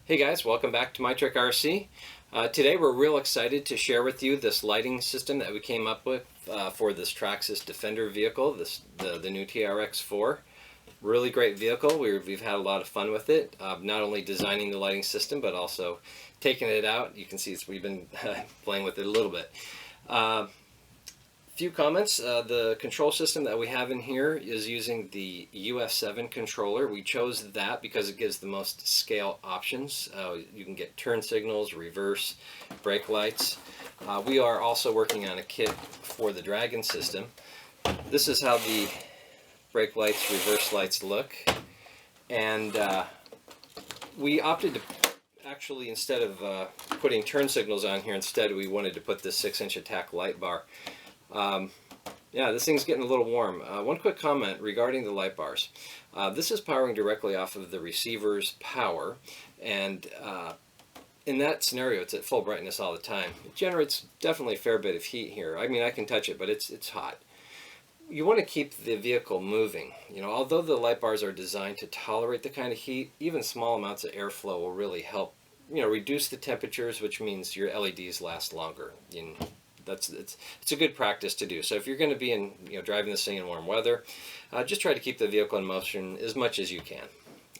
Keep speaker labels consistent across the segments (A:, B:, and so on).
A: Hey guys, welcome back to MyTrickRC. Today we're real excited to share with you this lighting system that we came up with for this Traxxas Defender vehicle, the new TRX4. Really great vehicle. We've had a lot of fun with it, not only designing the lighting system but also taking it out. You can see we've been playing with it a little bit. Few comments. The control system that we have in here is using the UF-7 controller. We chose that because it gives the most scale options. You can get turn signals, reverse, brake lights. We are also working on a kit for the Dragon system. This is how the brake lights, reverse lights look. And we opted to actually, instead of putting turn signals on here, instead we wanted to put this 6-inch attack light bar. Yeah, this thing's getting a little warm. One quick comment regarding the light bars. This is powering directly off of the receiver's power, and in that scenario it's at full brightness all the time. It generates definitely a fair bit of heat here. I mean, I can touch it, but it's hot. You want to keep the vehicle moving. You know, although the light bars are designed to tolerate the kind of heat, even small amounts of airflow will really help, you know, reduce the temperatures, which means your LEDs last longer. It's a good practice to do. So if you're going to be driving this thing in warm weather, just try to keep the vehicle in motion as much as you can.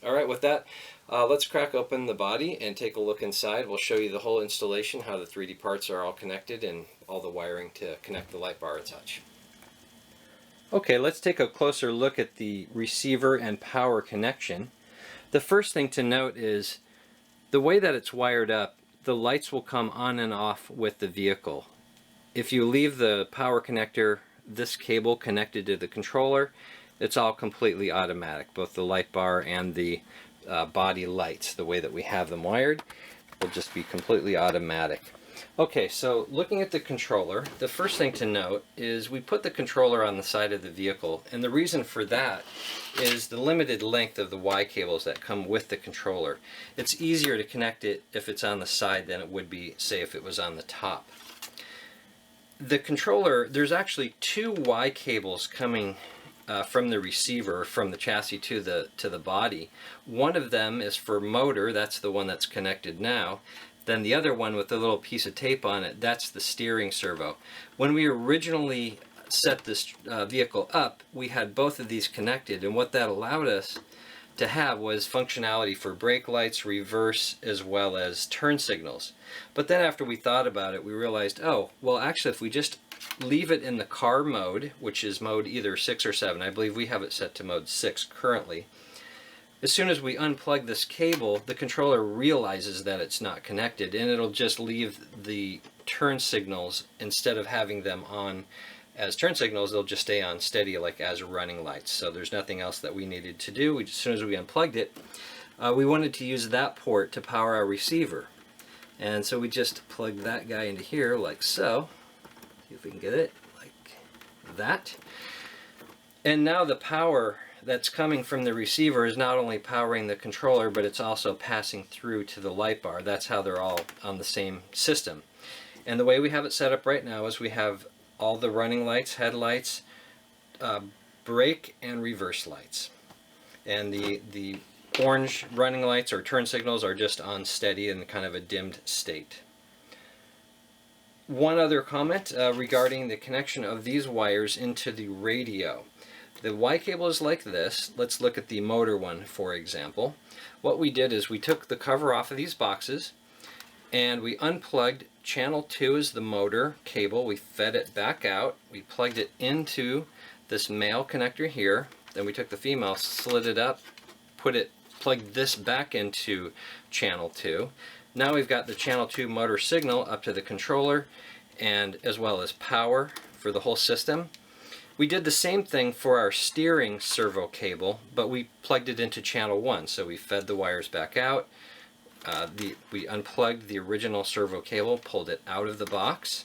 A: All right, with that, let's crack open the body and take a look inside. We'll show you the whole installation, how the 3D parts are all connected, and all the wiring to connect the light bar and such. Okay, let's take a closer look at the receiver and power connection. The first thing to note is the way that it's wired up, the lights will come on and off with the vehicle. If you leave the power connector, this cable connected to the controller, it's all completely automatic. Both the light bar and the body lights, the way that we have them wired, will just be completely automatic. Okay, so looking at the controller, the first thing to note is we put the controller on the side of the vehicle, and the reason for that is the limited length of the Y cables that come with the controller. It's easier to connect it if it's on the side than it would be, say, if it was on the top. The controller, there's actually two Y cables coming from the receiver, from the chassis to the body. One of them is for motor, that's the one that's connected now. Then the other one with the little piece of tape on it, that's the steering servo. When we originally set this vehicle up, we had both of these connected, and what that allowed us to have was functionality for brake lights, reverse, as well as turn signals. But then after we thought about it, we realized, oh, well actually if we just leave it in the car mode, which is mode either 6 or 7, I believe we have it set to mode 6 currently, as soon as we unplug this cable, the controller realizes that it's not connected, and it'll just leave the turn signals, instead of having them on as turn signals, they'll just stay on steady like as running lights. So there's nothing else that we needed to do. As soon as we unplugged it, we wanted to use that port to power our receiver. And so we just plugged that guy into here like so. See if we can get it like that. And now the power that's coming from the receiver is not only powering the controller, but it's also passing through to the light bar. That's how they're all on the same system. And the way we have it set up right now is we have all the running lights, headlights, brake and reverse lights. And the orange running lights or turn signals are just on steady in kind of a dimmed state. One other comment regarding the connection of these wires into the radio. The Y cable is like this. Let's look at the motor one, for example. What we did is we took the cover off of these boxes and we unplugged channel 2 is the motor cable. We fed it back out. We plugged it into this male connector here. Then we took the female, slid it up, plugged this back into channel 2. Now we've got the channel 2 motor signal up to the controller, and as well as power for the whole system. We did the same thing for our steering servo cable, but we plugged it into channel 1. So we fed the wires back out. We unplugged the original servo cable, pulled it out of the box,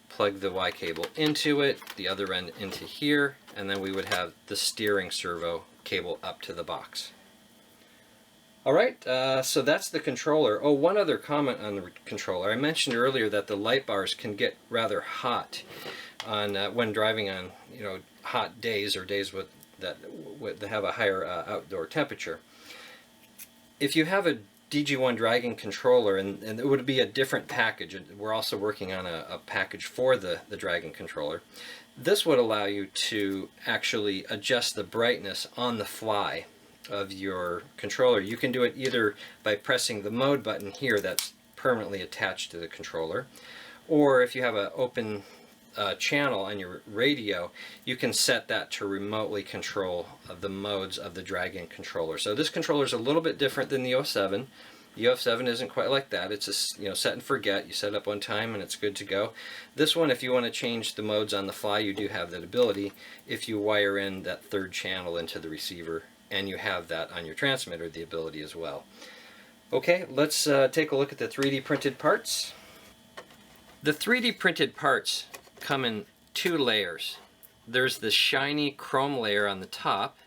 A: plugged the Y cable into it, the other end into here, and then we would have the steering servo cable up to the box. Alright, so that's the controller. Oh, one other comment on the controller. I mentioned earlier that the light bars can get rather hot on when driving on hot days, or days that have a higher outdoor temperature. If you have a DG1 Dragon controller, and it would be a different package. We're also working on a package for the Dragon controller. This would allow you to actually adjust the brightness on the fly of your controller. You can do it either by pressing the mode button here that's permanently attached to the controller, or if you have an open channel on your radio, you can set that to remotely control the modes of the Dragon controller. So this controller is a little bit different than the UF-7. The UF-7 isn't quite like that. It's a set and forget. You set it up one time and it's good to go. This one, if you want to change the modes on the fly, you do have that ability if you wire in that third channel into the receiver, and you have that on your transmitter, the ability as well. Okay, let's take a look at the 3D printed parts. The 3D printed parts come in two layers. There's the shiny chrome layer on the top,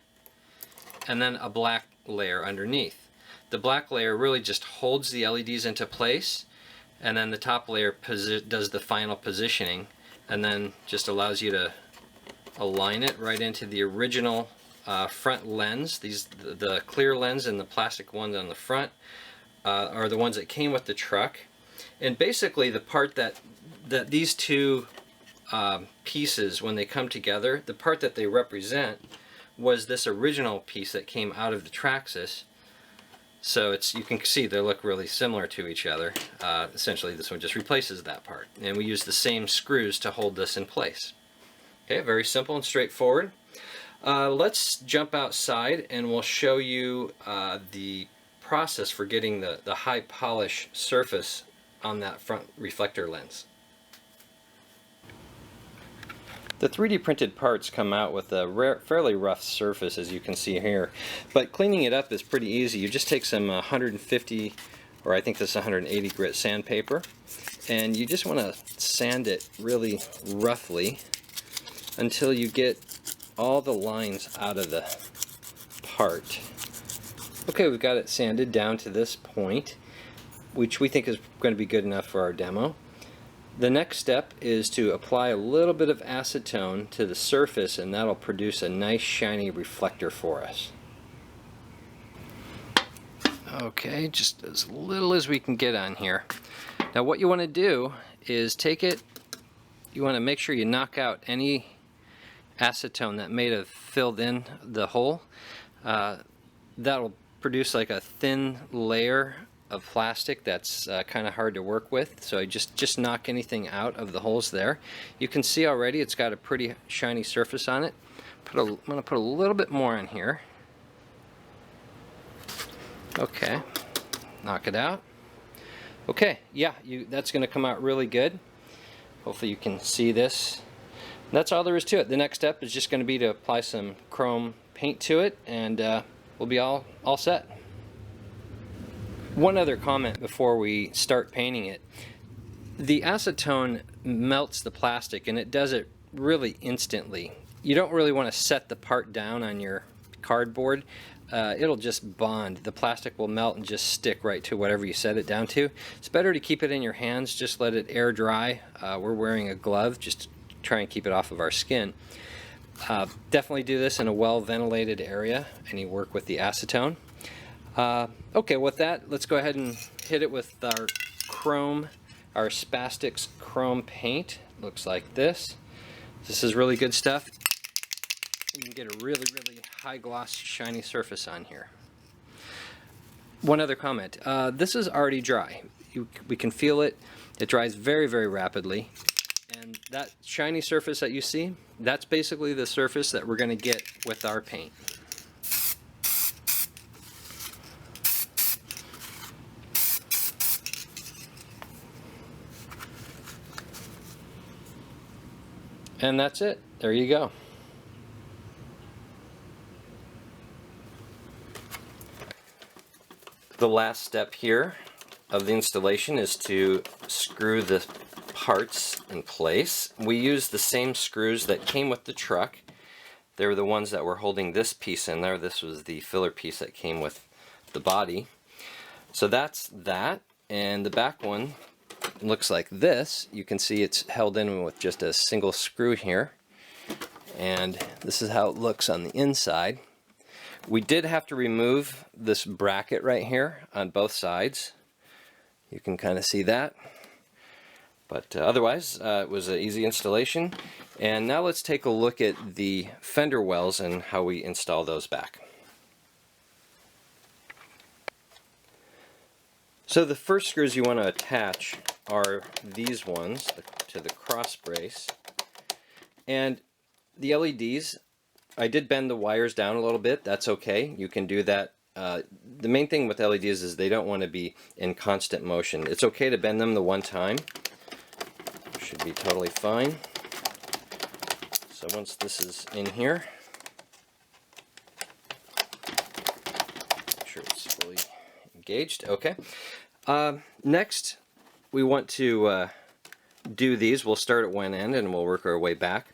A: and then a black layer underneath. The black layer really just holds the LEDs into place, and then the top layer does the final positioning, and then just allows you to align it right into the original front lens. The clear lens and the plastic ones on the front are the ones that came with the truck. And basically the part that these two pieces, when they come together, the part that they represent was this original piece that came out of the Traxxas. So you can see they look really similar to each other. Essentially this one just replaces that part, and we use the same screws to hold this in place. Okay, very simple and straightforward. Let's jump outside and we'll show you the process for getting the high polish surface on that front reflector lens. The 3D printed parts come out with a fairly rough surface, as you can see here, but cleaning it up is pretty easy. You just take some 150, or I think this is 180 grit sandpaper, and you just want to sand it really roughly until you get all the lines out of the part. Okay, we've got it sanded down to this point, which we think is going to be good enough for our demo. The next step is to apply a little bit of acetone to the surface, and that'll produce a nice shiny reflector for us. Okay, just as little as we can get on here. Now what you want to do is take it, you want to make sure you knock out any acetone that may have filled in the hole. That'll produce like a thin layer of plastic that's kind of hard to work with, so I just knock anything out of the holes there. You can see already it's got a pretty shiny surface on it. I'm going to put a little bit more in here. Okay, knock it out. Okay, yeah, that's going to come out really good. Hopefully you can see this. That's all there is to it. The next step is just going to be to apply some chrome paint to it, and we'll be all set. One other comment before we start painting it. The acetone melts the plastic, and it does it really instantly. You don't really want to set the part down on your cardboard. It'll just bond. The plastic will melt and just stick right to whatever you set it down to. It's better to keep it in your hands, just let it air dry. We're wearing a glove just to try and keep it off of our skin. Definitely do this in a well-ventilated area, and you work with the acetone. Okay, with that, let's go ahead and hit it with our chrome, our Spastics chrome paint. Looks like this. This is really good stuff. You can get a really high gloss, shiny surface on here. One other comment. This is already dry. We can feel it. It dries very rapidly. And that shiny surface that you see, that's basically the surface that we're going to get with our paint. And that's it. There you go. The last step here of the installation is to screw the parts in place. We use the same screws that came with the truck. They were the ones that were holding this piece in there. This was the filler piece that came with the body. So that's that. And the back one looks like this. You can see it's held in with just a single screw here, and this is how it looks on the inside. We did have to remove this bracket right here on both sides. You can kind of see that. But otherwise, it was an easy installation. And now let's take a look at the fender wells and how we install those back. So the first screws you want to attach are these ones to the cross brace. And the LEDs, I did bend the wires down a little bit. That's okay. You can do that. The main thing with LEDs is they don't want to be in constant motion. It's okay to bend them the one time. Should be totally fine. So once this is in here, make sure it's fully engaged. Okay. Next, we want to do these. We'll start at one end and we'll work our way back.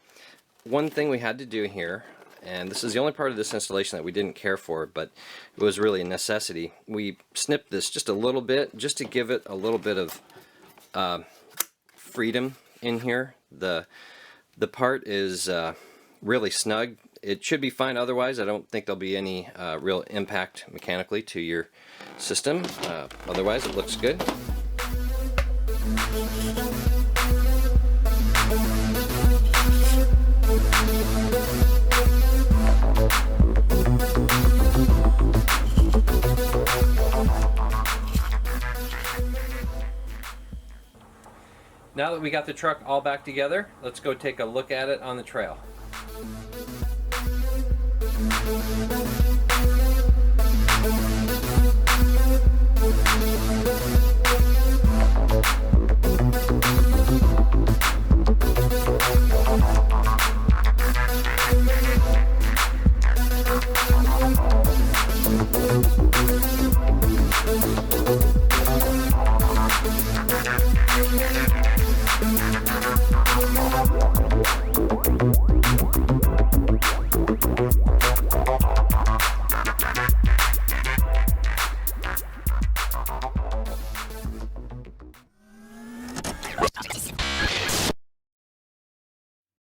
A: One thing we had to do here, and this is the only part of this installation that we didn't care for, but it was really a necessity. We snipped this just a little bit, just to give it a little bit of freedom in here. The part is really snug. It should be fine otherwise. I don't think there'll be any real impact mechanically to your system. Otherwise, it looks good. Now that we got the truck all back together, let's go take a look at it on the trail.